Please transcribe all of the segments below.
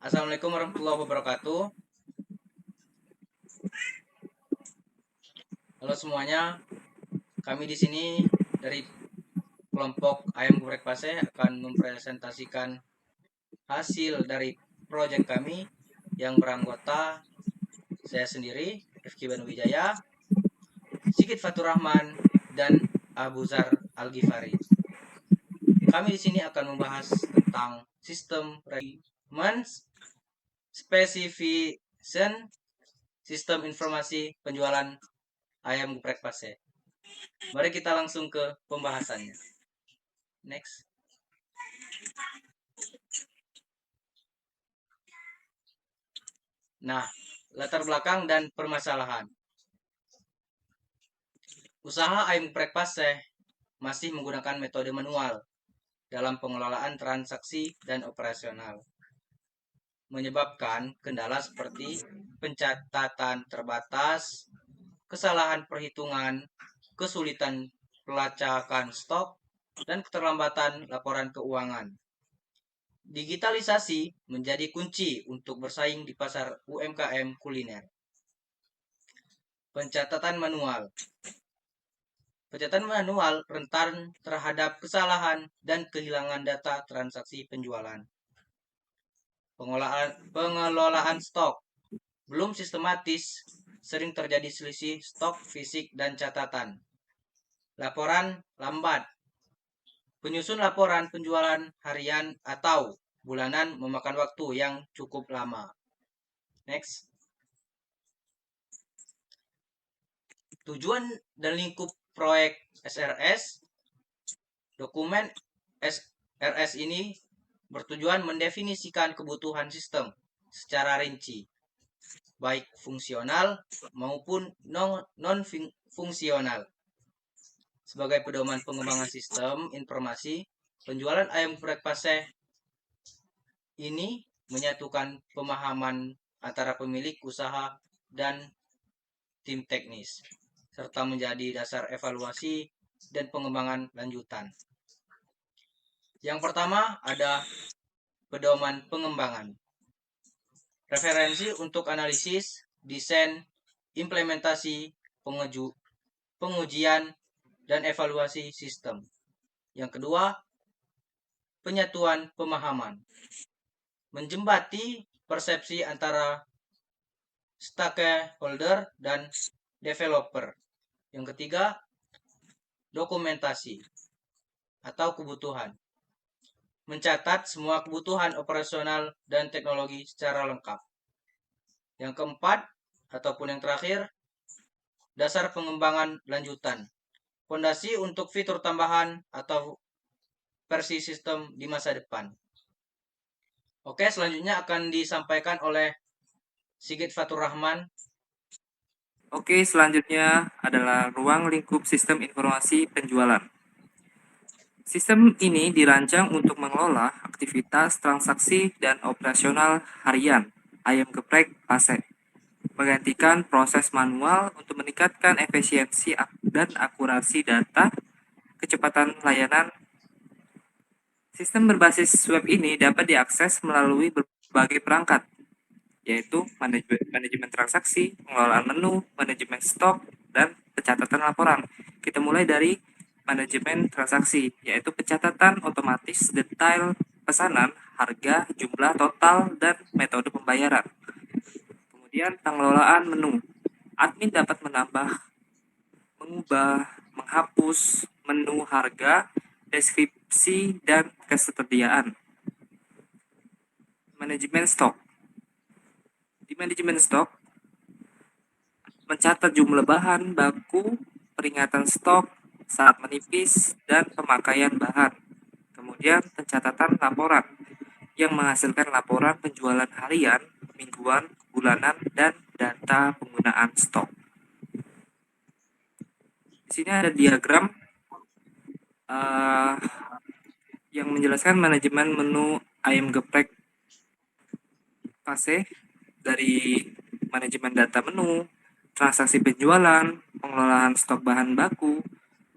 Assalamualaikum warahmatullahi wabarakatuh. Halo semuanya, kami di sini dari kelompok Ayam Geprek Pase akan mempresentasikan hasil dari proyek kami yang beranggota saya sendiri, Rifki Banuwijaya, Sigit Fatur Rahman, dan Abu Zar Al-Ghifari. Kami di sini akan membahas tentang sistem requirements, specification, sistem informasi penjualan ayam geprek Pase. Mari kita langsung ke pembahasannya. Next. Nah, latar belakang dan permasalahan. Usaha ayam geprek Pase masih menggunakan metode manual dalam pengelolaan transaksi dan operasional, menyebabkan kendala seperti pencatatan terbatas, kesalahan perhitungan, kesulitan pelacakan stok, dan keterlambatan laporan keuangan. Digitalisasi menjadi kunci untuk bersaing di pasar UMKM kuliner. Pencatatan manual. Pencatatan manual rentan terhadap kesalahan dan kehilangan data transaksi penjualan. Pengelolaan stok belum sistematis, sering terjadi selisih stok fisik dan catatan. Laporan lambat. Penyusun laporan penjualan harian atau bulanan memakan waktu yang cukup lama. Next. Tujuan dan lingkup proyek SRS. Dokumen SRS ini bertujuan mendefinisikan kebutuhan sistem secara rinci, baik fungsional maupun non-fungsional. Sebagai pedoman pengembangan sistem informasi, penjualan ayam geprek Pase ini menyatukan pemahaman antara pemilik usaha dan tim teknis, serta menjadi dasar evaluasi dan pengembangan lanjutan. Yang pertama ada pedoman pengembangan. Referensi untuk analisis, desain, implementasi, pengujian, dan evaluasi sistem. Yang kedua, penyatuan pemahaman. Menjembati persepsi antara stakeholder dan developer. Yang ketiga, dokumentasi atau kebutuhan. Mencatat semua kebutuhan operasional dan teknologi secara lengkap. Yang keempat, ataupun yang terakhir, dasar pengembangan lanjutan. Fondasi untuk fitur tambahan atau versi sistem di masa depan. Oke, selanjutnya akan disampaikan oleh Sigit Fatur Rahman. Oke, selanjutnya adalah ruang lingkup sistem informasi penjualan. Sistem ini dirancang untuk mengelola aktivitas transaksi dan operasional harian ayam geprek Pase, menggantikan proses manual untuk meningkatkan efisiensi dan akurasi data, kecepatan layanan. Sistem berbasis web ini dapat diakses melalui berbagai perangkat, yaitu manajemen transaksi, pengelolaan menu, manajemen stok, dan pencatatan laporan. Kita mulai dari manajemen transaksi, yaitu pencatatan otomatis detail pesanan, harga, jumlah total, dan metode pembayaran. Kemudian pengelolaan menu. Admin dapat menambah, mengubah, menghapus menu harga, deskripsi, dan ketersediaan. Manajemen stok. Di manajemen stok, mencatat jumlah bahan baku, peringatan stok saat menipis, dan pemakaian bahan. Kemudian pencatatan laporan yang menghasilkan laporan penjualan harian, mingguan, bulanan, dan data penggunaan stok. Di sini ada diagram yang menjelaskan manajemen menu ayam geprek Pase dari manajemen data menu, transaksi penjualan, pengelolaan stok bahan baku,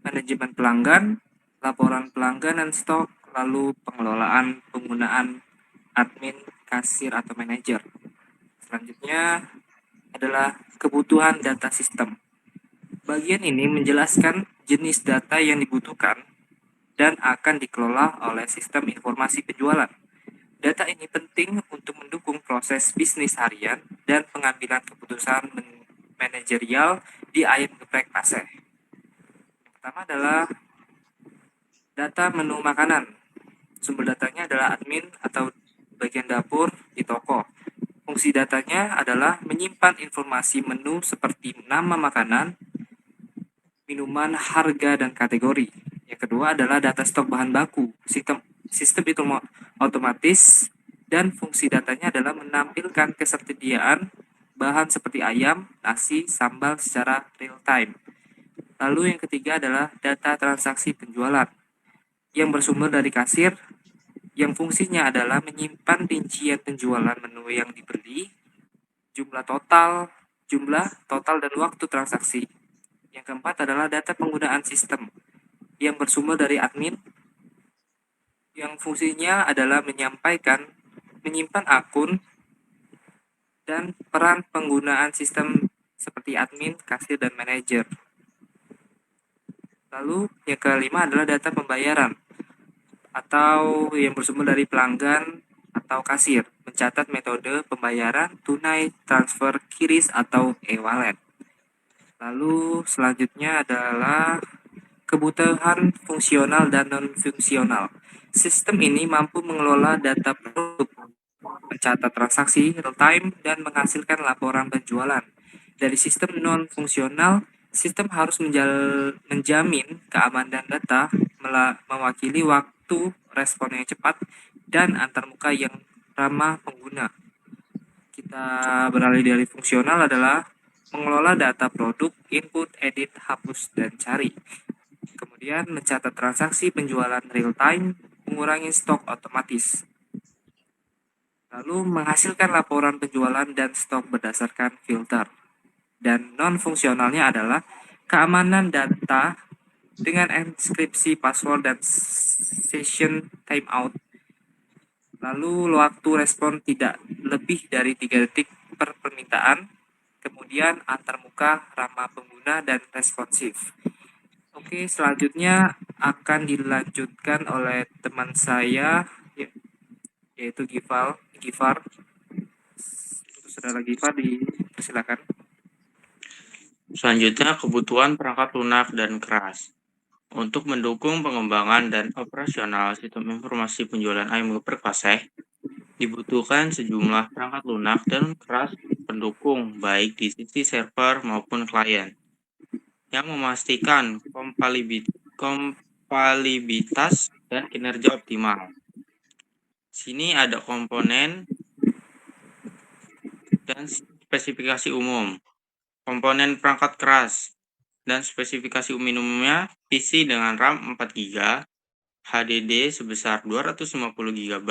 manajemen pelanggan, laporan pelanggan dan stok, lalu pengelolaan penggunaan admin kasir atau manajer. Selanjutnya adalah kebutuhan data sistem. Bagian ini menjelaskan jenis data yang dibutuhkan dan akan dikelola oleh sistem informasi penjualan. Data ini penting untuk mendukung proses bisnis harian dan pengambilan keputusan manajerial di ayam geprek paseh. Yang pertama adalah data menu makanan. Sumber datanya adalah admin atau bagian dapur di toko. Fungsi datanya adalah menyimpan informasi menu seperti nama makanan, minuman, harga, dan kategori. Yang kedua adalah data stok bahan baku. Sistem itu otomatis dan fungsi datanya adalah menampilkan ketersediaan bahan seperti ayam, nasi, sambal secara real time. Lalu yang ketiga adalah data transaksi penjualan yang bersumber dari kasir, yang fungsinya adalah menyimpan rincian penjualan menu yang dibeli, jumlah total, dan waktu transaksi. Yang keempat adalah data penggunaan sistem yang bersumber dari admin, yang fungsinya adalah menyimpan akun dan peran penggunaan sistem seperti admin, kasir, dan manajer. Lalu yang kelima adalah data pembayaran atau yang bersumber dari pelanggan atau kasir, mencatat metode pembayaran tunai, transfer, QRIS, atau e-wallet. Lalu selanjutnya adalah kebutuhan fungsional dan non-fungsional. Sistem ini mampu mengelola data produk, mencatat transaksi real time, dan menghasilkan laporan penjualan. Dari sistem non-fungsional, sistem harus menjamin keamanan data, mewakili waktu respon yang cepat, dan antarmuka yang ramah pengguna. Kita beralih dari fungsional adalah mengelola data produk, input, edit, hapus, dan cari. Kemudian mencatat transaksi penjualan real time, mengurangi stok otomatis. Lalu menghasilkan laporan penjualan dan stok berdasarkan filter. Dan non-fungsionalnya adalah keamanan data dengan enkripsi password dan session timeout. Lalu waktu respon tidak lebih dari 3 detik per permintaan. Kemudian antarmuka, ramah pengguna, dan responsif. Oke, selanjutnya akan dilanjutkan oleh teman saya, yaitu Gifar. Saudara Gifar, dipersilakan. Selanjutnya, kebutuhan perangkat lunak dan keras. Untuk mendukung pengembangan dan operasional sistem informasi penjualan ayam geprek paseh, dibutuhkan sejumlah perangkat lunak dan keras pendukung baik di sisi server maupun klien yang memastikan kompatibilitas dan kinerja optimal. Sini ada komponen dan spesifikasi umum. Komponen perangkat keras dan spesifikasi umumnya PC dengan RAM 4GB, HDD sebesar 250GB,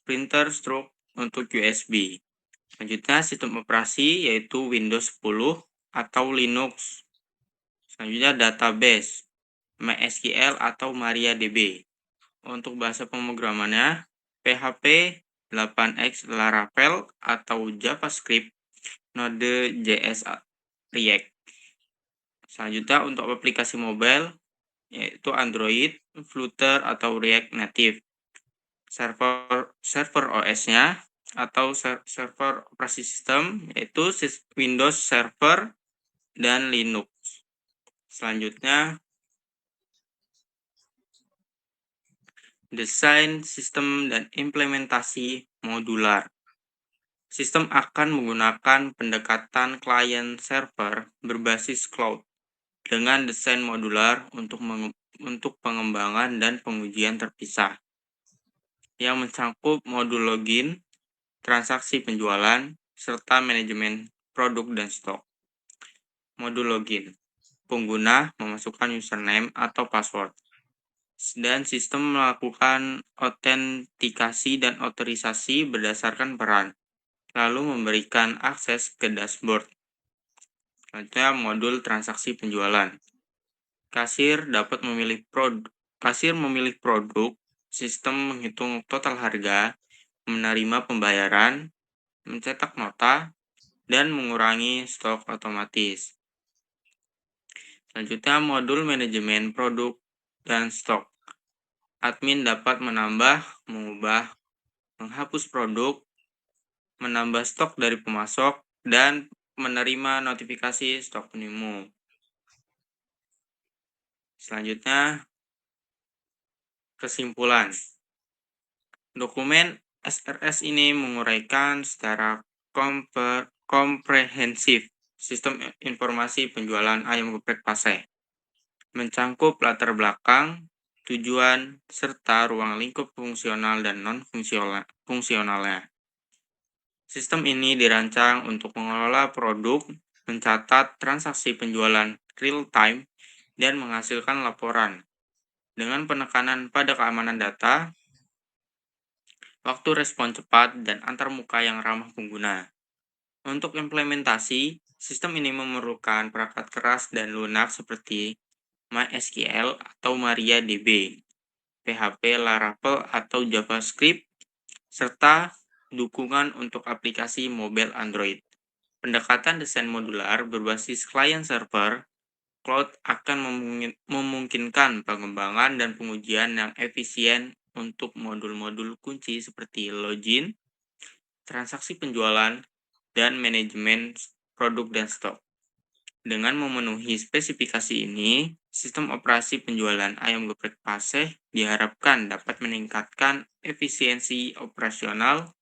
printer stroke untuk USB. Selanjutnya sistem operasi yaitu Windows 10 atau Linux. Selanjutnya database MySQL atau MariaDB. Untuk bahasa pemrogramannya PHP 8x Laravel atau JavaScript Node.js React. Selanjutnya untuk aplikasi mobile yaitu Android, Flutter atau React Native. Server OS-nya atau server operasi sistem yaitu Windows Server dan Linux. Selanjutnya desain sistem dan implementasi modular. Sistem akan menggunakan pendekatan client server berbasis cloud dengan desain modular untuk pengembangan dan pengujian terpisah yang mencakup modul login, transaksi penjualan, serta manajemen produk dan stok. Modul login. Pengguna memasukkan username atau password dan sistem melakukan autentikasi dan otorisasi berdasarkan peran, lalu memberikan akses ke dashboard. Selanjutnya modul transaksi penjualan. Kasir memilih produk, sistem menghitung total harga, menerima pembayaran, mencetak nota, dan mengurangi stok otomatis. Selanjutnya, modul manajemen produk dan stok. Admin dapat menambah, mengubah, menghapus produk, menambah stok dari pemasok, dan menerima notifikasi stok minimum. Selanjutnya, kesimpulan. Dokumen SRS ini menguraikan secara komprehensif sistem informasi penjualan ayam geprek Paseh, mencangkup latar belakang, tujuan, serta ruang lingkup fungsional dan non-fungsionalnya. Sistem ini dirancang untuk mengelola produk, mencatat transaksi penjualan real-time, dan menghasilkan laporan. Dengan penekanan pada keamanan data, waktu respon cepat, dan antarmuka yang ramah pengguna. Untuk implementasi, sistem ini memerlukan perangkat keras dan lunak seperti MySQL atau MariaDB, PHP Laravel atau JavaScript, serta dukungan untuk aplikasi mobile Android. Pendekatan desain modular berbasis client-server cloud akan memungkinkan pengembangan dan pengujian yang efisien untuk modul-modul kunci seperti login, transaksi penjualan, dan manajemen produk dan stok. Dengan memenuhi spesifikasi ini, sistem operasi penjualan ayam geprek Paseh diharapkan dapat meningkatkan efisiensi operasional,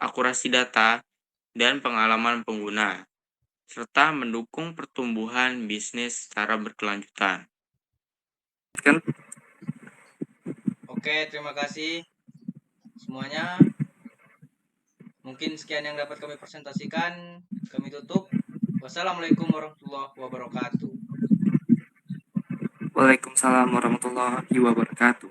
akurasi data, dan pengalaman pengguna, serta mendukung pertumbuhan bisnis secara berkelanjutan. Oke, terima kasih semuanya. Mungkin sekian yang dapat kami presentasikan. Kami tutup. Wassalamualaikum warahmatullahi wabarakatuh. Waalaikumsalam warahmatullahi wabarakatuh.